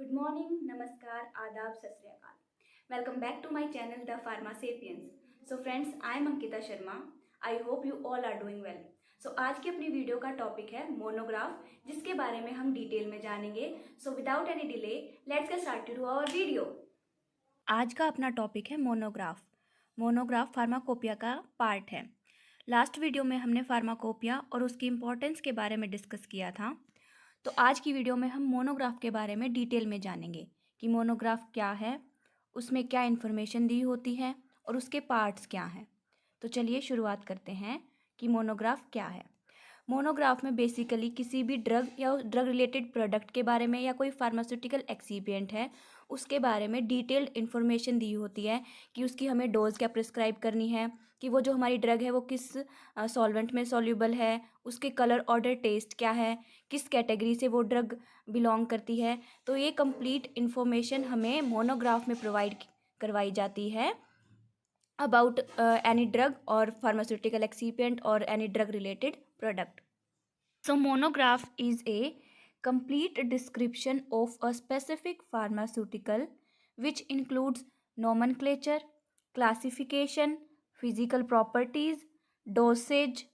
Good morning, namaskar, adab, sat sri akal. Welcome back to my channel, The Pharma Sapiens. So friends, I am Ankita Sharma. I hope you all are doing well. So आज की अपनी video का topic है monograph, जिसके बारे में हम detail में जानेंगे. So without any delay, let's get started to our video. आज का अपना टॉपिक है मोनोग्राफ. मोनोग्राफ फार्माकोपिया का पार्ट है. लास्ट वीडियो में हमने फार्माकोपिया और उसकी इम्पोर्टेंस के बारे में डिस्कस किया था. तो आज की वीडियो में हम मोनोग्राफ के बारे में डिटेल में जानेंगे कि मोनोग्राफ क्या है, उसमें क्या इन्फॉर्मेशन दी होती है और उसके पार्ट्स क्या हैं. तो चलिए शुरुआत करते हैं कि मोनोग्राफ क्या है. मोनोग्राफ में बेसिकली किसी भी ड्रग या ड्रग रिलेटेड प्रोडक्ट के बारे में या कोई फार्मास्यूटिकल एक्सीपिएंट है उसके बारे में डिटेल्ड इन्फॉर्मेशन दी होती है कि उसकी हमें डोज क्या प्रिस्क्राइब करनी है, कि वो जो हमारी ड्रग है वो किस सॉल्वेंट में सॉल्यूबल है, उसके कलर ऑर्डर टेस्ट क्या है, किस कैटेगरी से वो ड्रग बिलोंग करती है. तो ये कंप्लीट इन्फॉर्मेशन हमें मोनोग्राफ में प्रोवाइड करवाई जाती है about any drug or pharmaceutical excipient or any drug related product. So monograph is a complete description of a specific pharmaceutical which includes nomenclature, classification, physical properties, dosage,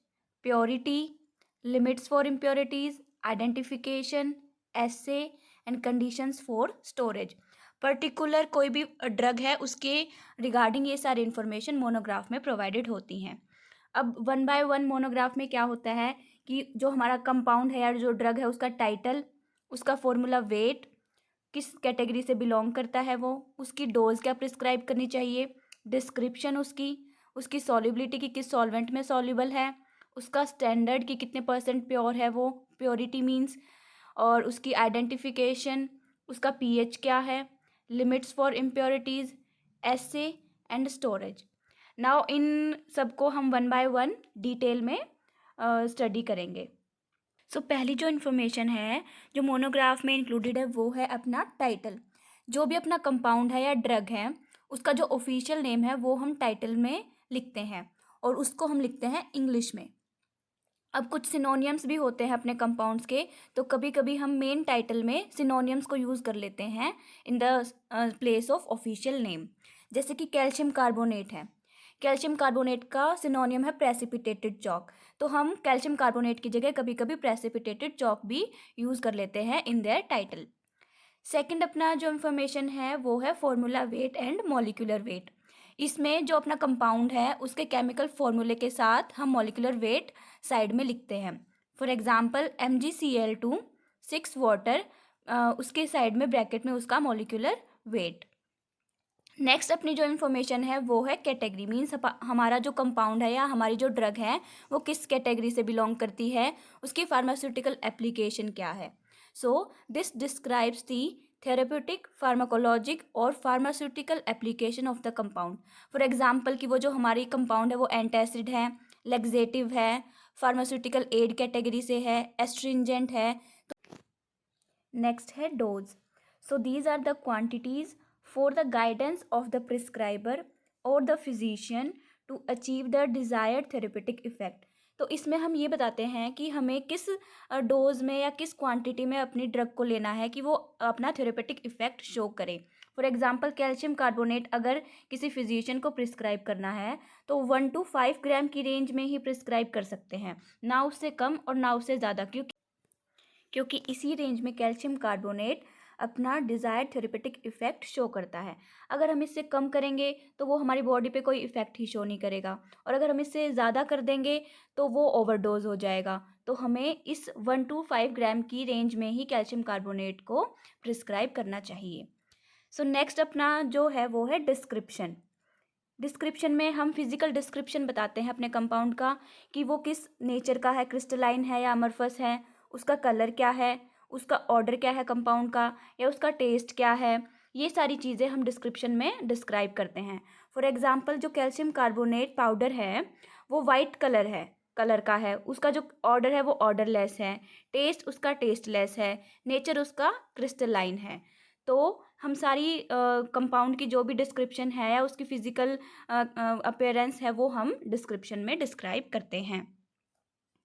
purity, limits for impurities, identification, assay and conditions for storage. Particular कोई भी drug है उसके regarding ये सारी information monograph में provided होती हैं. अब वन बाय वन मोनोग्राफ में क्या होता है कि जो हमारा कंपाउंड है या जो ड्रग है उसका टाइटल, उसका फॉर्मूला वेट, किस कैटेगरी से बिलोंग करता है वो, उसकी डोज क्या प्रिस्क्राइब करनी चाहिए, डिस्क्रिप्शन उसकी सॉल्युबिलिटी की किस सॉल्वेंट में सॉल्युबल है, उसका स्टैंडर्ड की कितने परसेंट प्योर है वो, प्योरिटी मीन्स, और उसकी आइडेंटिफिकेशन, उसका पीएच क्या है, limits for impurities, essay and storage. Now in सबको हम वन बाय वन डिटेल में स्टडी करेंगे. सो पहली जो इन्फॉर्मेशन है जो मोनोग्राफ में इंक्लूडेड है वो है अपना टाइटल. जो भी अपना कंपाउंड है या ड्रग है उसका जो ऑफिशियल नेम है वो हम टाइटल में लिखते हैं और उसको हम लिखते हैं इंग्लिश में. अब कुछ सिनोनियम्स भी होते हैं अपने कंपाउंड्स के, तो कभी कभी हम मेन टाइटल में सिनोनियम्स को यूज़ कर लेते हैं in the place of official name. जैसे कि कैल्शियम कार्बोनेट है, कैल्शियम कार्बोनेट का सिनोनियम है प्रेसिपिटेटेड चॉक, तो हम कैल्शियम कार्बोनेट की जगह कभी कभी प्रेसिपिटेटेड चॉक भी यूज़ कर लेते हैं इन देयर टाइटल. सेकंड अपना जो इन्फॉर्मेशन है वो है formula wait and molecular weight. इसमें जो अपना कंपाउंड है उसके केमिकल फॉर्मूले के साथ हम मॉलिक्यूलर वेट साइड में लिखते हैं. फॉर एग्जांपल MgCl2 6 वाटर, उसके साइड में ब्रैकेट में उसका मॉलिक्यूलर वेट. नेक्स्ट अपनी जो इन्फॉर्मेशन है वो है कैटेगरी, मीन्स हमारा जो कंपाउंड है या हमारी जो ड्रग है वो किस कैटेगरी से बिलोंग करती है, उसकी फार्मास्यूटिकल एप्लीकेशन क्या है. So this describes the therapeutic, pharmacologic और pharmaceutical application of the compound. For example कि वो जो हमारी कंपाउंड है वो एंटासिड है, लेग्जेटिव है, फार्मास्यूटिकल एड कैटेगरी से है, एस्ट्रिंजेंट है. नेक्स्ट है dose. So these are the quantities for the guidance of the prescriber or the physician to achieve the desired therapeutic effect. तो इसमें हम ये बताते हैं कि हमें किस डोज में या किस क्वांटिटी में अपनी ड्रग को लेना है कि वो अपना थेरेपेटिक इफेक्ट शो करे. फॉर एग्जांपल कैल्शियम कार्बोनेट अगर किसी फिजिशियन को प्रिस्क्राइब करना है तो 1 to 5 ग्राम की रेंज में ही प्रिस्क्राइब कर सकते हैं, ना उससे कम और ना उससे ज़्यादा, क्योंकि इसी रेंज में कैल्शियम कार्बोनेट अपना डिज़ायर्ड थेरेपेटिक इफेक्ट शो करता है. अगर हम इससे कम करेंगे तो वो हमारी बॉडी पे कोई इफेक्ट ही शो नहीं करेगा, और अगर हम इससे ज़्यादा कर देंगे तो वो ओवरडोज हो जाएगा. तो हमें इस 1 to 5 ग्राम की रेंज में ही कैल्शियम कार्बोनेट को प्रिस्क्राइब करना चाहिए. सो नेक्स्ट अपना जो है वो है डिस्क्रिप्शन. डिस्क्रिप्शन में हम फिजिकल डिस्क्रिप्शन बताते हैं अपने कंपाउंड का कि वो किस नेचर का है, क्रिस्टलाइन है या अमरफस है, उसका कलर क्या है, उसका ऑर्डर क्या है कंपाउंड का, या उसका टेस्ट क्या है. ये सारी चीज़ें हम डिस्क्रिप्शन में डिस्क्राइब करते हैं. फॉर एग्जांपल जो कैल्शियम कार्बोनेट पाउडर है वो वाइट कलर का है, उसका जो ऑर्डर है वो ऑर्डरलेस है, टेस्ट उसका टेस्टलेस है, नेचर उसका क्रिस्टलाइन है. तो हम सारी कंपाउंड की जो भी डिस्क्रिप्शन है या उसकी फिजिकल अपीयरेंस है वो हम डिस्क्रिप्शन में डिस्क्राइब करते हैं.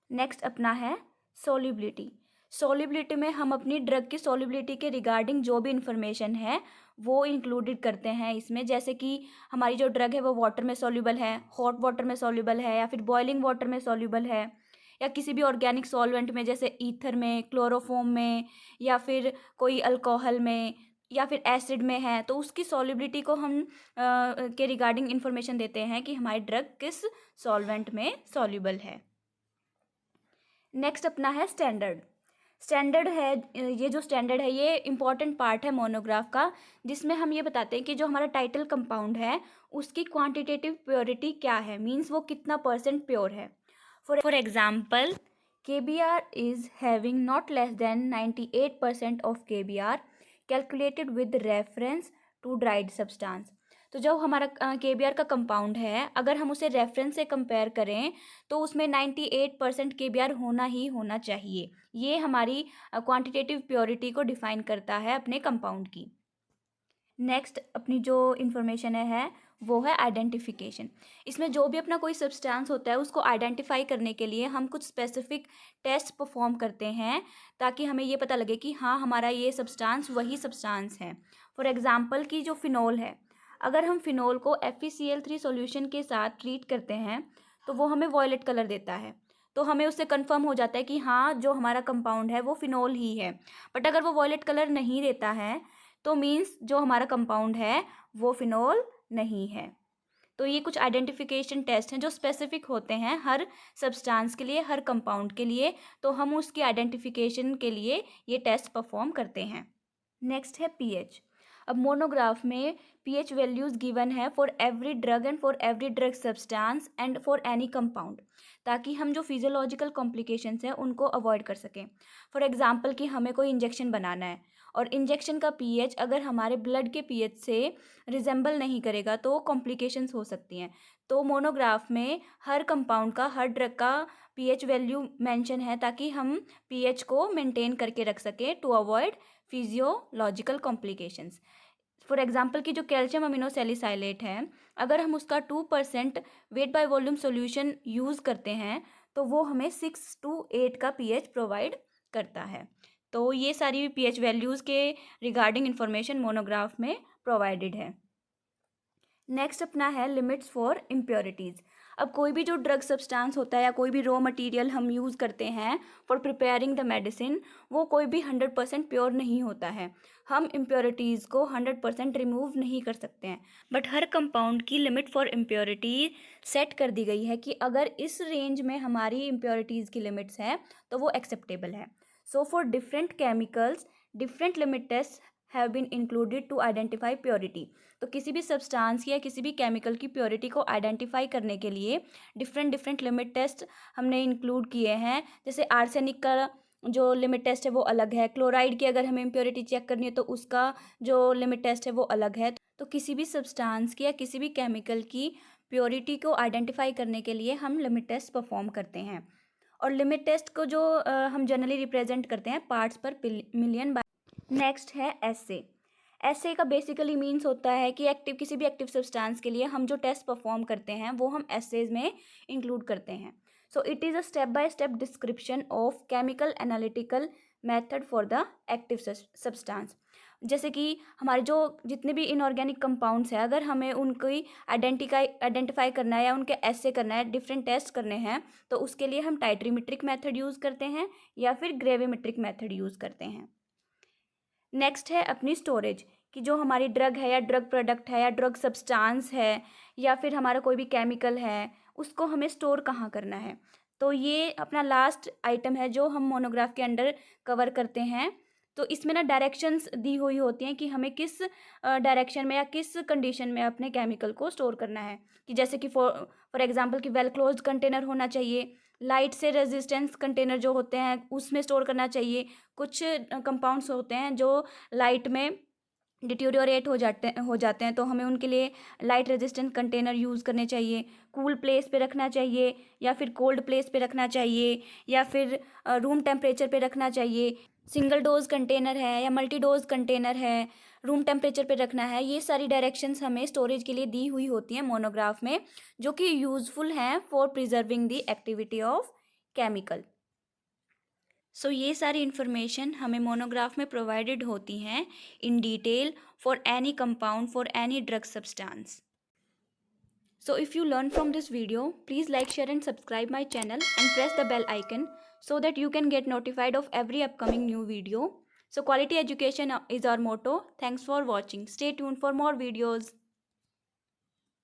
नेक्स्ट अपना है सोल्युबिलिटी. सॉल्युबिलिटी में हम अपनी ड्रग की सॉल्युबिलिटी के रिगार्डिंग जो भी इंफॉर्मेशन है वो इंक्लूडेड करते हैं इसमें, जैसे कि हमारी जो ड्रग है वो वाटर में सॉल्युबल है, हॉट वाटर में सॉल्युबल है, या फिर बॉइलिंग वाटर में सॉल्युबल है, या किसी भी ऑर्गेनिक सॉल्वेंट में जैसे ईथर में, क्लोरोफॉर्म में, या फिर कोई अल्कोहल में, या फिर एसिड में है, तो उसकी सॉल्युबिलिटी को हम के रिगार्डिंग इंफॉर्मेशन देते हैं कि हमारी ड्रग किस सॉल्वेंट में सॉल्युबल है। नेक्स्ट अपना है स्टैंडर्ड। स्टैंडर्ड है, ये जो स्टैंडर्ड है ये इंपॉर्टेंट पार्ट है मोनोग्राफ का, जिसमें हम ये बताते हैं कि जो हमारा टाइटल कंपाउंड है उसकी क्वांटिटेटिव प्योरिटी क्या है, मीन्स वो कितना परसेंट प्योर है। For example, KBr is having not less than 98% of KBr calculated with reference to dried substance। तो जो हमारा KBr का कंपाउंड है, अगर हम उसे रेफरेंस से कंपेयर करें तो उसमें 98% KBr होना ही होना चाहिए। ये हमारी क्वांटिटेटिव प्योरिटी को डिफाइन करता है अपने कंपाउंड की। नेक्स्ट अपनी जो इन्फॉर्मेशन है वो है आइडेंटिफिकेशन। इसमें जो भी अपना कोई सब्सटेंस होता है उसको आइडेंटिफाई करने के लिए हम कुछ स्पेसिफिक टेस्ट परफॉर्म करते हैं, ताकि हमें ये पता लगे कि हाँ हमारा ये सब्सटेंस वही सब्सटेंस है। फॉर एग्जांपल कि जो फिनोल है, अगर हम फिनोल को FeCl3 सॉल्यूशन के साथ ट्रीट करते हैं तो वो हमें वॉयलेट कलर देता है, तो हमें उससे कंफर्म हो जाता है कि हाँ जो हमारा कंपाउंड है वो फिनोल ही है। बट अगर वो वॉयलेट कलर नहीं देता है तो मीन्स जो हमारा कंपाउंड है वो फिनोल नहीं है। तो ये कुछ आइडेंटिफिकेशन टेस्ट हैं जो स्पेसिफिक होते हैं हर सब्सटेंस के लिए, हर कंपाउंड के लिए, तो हम उसकी आइडेंटिफिकेशन के लिए ये टेस्ट परफॉर्म करते हैं। नेक्स्ट है पीएच। अब मोनोग्राफ में पीएच वैल्यूज गिवन है for every drug and for every drug substance and for any compound, ताकि हम जो फिजियोलॉजिकल कॉम्प्लिकेशंस हैं उनको अवॉइड कर सकें। फॉर एग्जांपल कि हमें कोई इंजेक्शन बनाना है और इंजेक्शन का पीएच अगर हमारे ब्लड के पीएच से रिजेंबल नहीं करेगा तो कॉम्प्लिकेशंस हो सकती हैं। तो मोनोग्राफ में हर कंपाउंड का, हर ड्रग का पीएच वैल्यू मेंशन है, ताकि हम पीएच को मेंटेन करके रख सकें to avoid physiological complications. For example कि जो कैल्शियम अमीनोसैलिसाइलेट है, अगर हम उसका 2% weight by volume solution use करते हैं तो वो हमें 6 to 8 का पीएच प्रोवाइड करता है। तो ये सारी पीएच वैल्यूज़ के रिगार्डिंग इंफॉर्मेशन मोनोग्राफ में प्रोवाइडेड है। नेक्स्ट अपना है लिमिट्स फॉर इम्प्योरिटीज़। अब कोई भी जो ड्रग सब्सटेंस होता है या कोई भी रॉ मटेरियल हम यूज़ करते हैं फॉर प्रिपेयरिंग द मेडिसिन, वो कोई भी 100% प्योर नहीं होता है। हम इम्प्योरिटीज़ को 100% रिमूव नहीं कर सकते हैं, बट हर कंपाउंड की लिमिट फॉर इम्प्योरिटी सेट कर दी गई है कि अगर इस रेंज में हमारी इम्प्योरिटीज़ की लिमिट्स हैं तो वो एक्सेप्टेबल है। So for different chemicals different limit test have been included to identify purity. तो किसी भी सब्सटेंस या किसी भी केमिकल की प्योरिटी को आइडेंटिफाई करने के लिए डिफरेंट डिफरेंट लिमिट टेस्ट हमने इंक्लूड किए हैं। जैसे आर्सेनिक का जो लिमिट टेस्ट है वो अलग है, क्लोराइड की अगर हमें इम्प्योरिटी चेक करनी है तो उसका जो लिमिट टेस्ट है वो अलग है। तो किसी भी सब्सटेंस की या किसी भी केमिकल की प्योरिटी को आइडेंटिफाई करने के लिए हम लिमिट टेस्ट परफॉर्म करते हैं। और लिमिट टेस्ट को जो हम जनरली रिप्रेजेंट करते हैं पार्ट्स पर मिलियन। नेक्स्ट है एसए। एसए का बेसिकली मीन्स होता है कि एक्टिव, किसी भी एक्टिव सब्सटेंस के लिए हम जो टेस्ट परफॉर्म करते हैं वो हम एसेज में इंक्लूड करते हैं। So it is a step by step description of chemical analytical method for the active substance. जैसे कि हमारे जो जितने भी इनऑर्गेनिक कंपाउंड्स हैं, अगर हमें उनकी आइडेंटिफाई करना है या उनके एसे करना है, डिफरेंट टेस्ट करने हैं, तो उसके लिए हम टाइट्रीमेट्रिक मेथड यूज़ करते हैं या फिर ग्रेविमेट्रिक मेथड यूज़ करते हैं। नेक्स्ट है अपनी स्टोरेज, कि जो हमारी ड्रग है या ड्रग प्रोडक्ट है या ड्रग सब्सटेंस है या फिर हमारा कोई भी केमिकल है, उसको हमें स्टोर कहाँ करना है। तो ये अपना लास्ट आइटम है जो हम मोनोग्राफ के अंडर कवर करते हैं। तो इसमें ना डायरेक्शंस दी हुई होती हैं कि हमें किस डायरेक्शन में या किस कंडीशन में अपने केमिकल को स्टोर करना है। कि जैसे कि फॉर एग्जांपल कि वेल क्लोज्ड कंटेनर होना चाहिए, लाइट से रेजिस्टेंस कंटेनर जो होते हैं उसमें स्टोर करना चाहिए। कुछ कंपाउंड्स होते हैं जो लाइट में डिट्यूरियोरेट हो जाते हैं, तो हमें उनके लिए लाइट रेजिस्टेंट कंटेनर यूज़ करने चाहिए। कूल प्लेस पे रखना चाहिए या फिर कोल्ड प्लेस पे रखना चाहिए या फिर रूम टेम्परेचर पे रखना चाहिए। सिंगल डोज कंटेनर है या मल्टी डोज कंटेनर है, रूम टेम्परेचर पे रखना है। ये सारी डायरेक्शंस हमें स्टोरेज के लिए दी हुई होती हैं मोनोग्राफ में, जो कि यूज़फुल हैं for preserving the activity of chemical. So ये सारी इन्फॉर्मेशन हमें मोनोग्राफ में प्रोवाइडेड होती हैं in detail for any compound for any drug substance. So if you learn from this video, please like, share and subscribe my channel and press the bell icon so that you can get notified of every upcoming new video. So quality education is our motto. Thanks for watching. Stay tuned for more videos.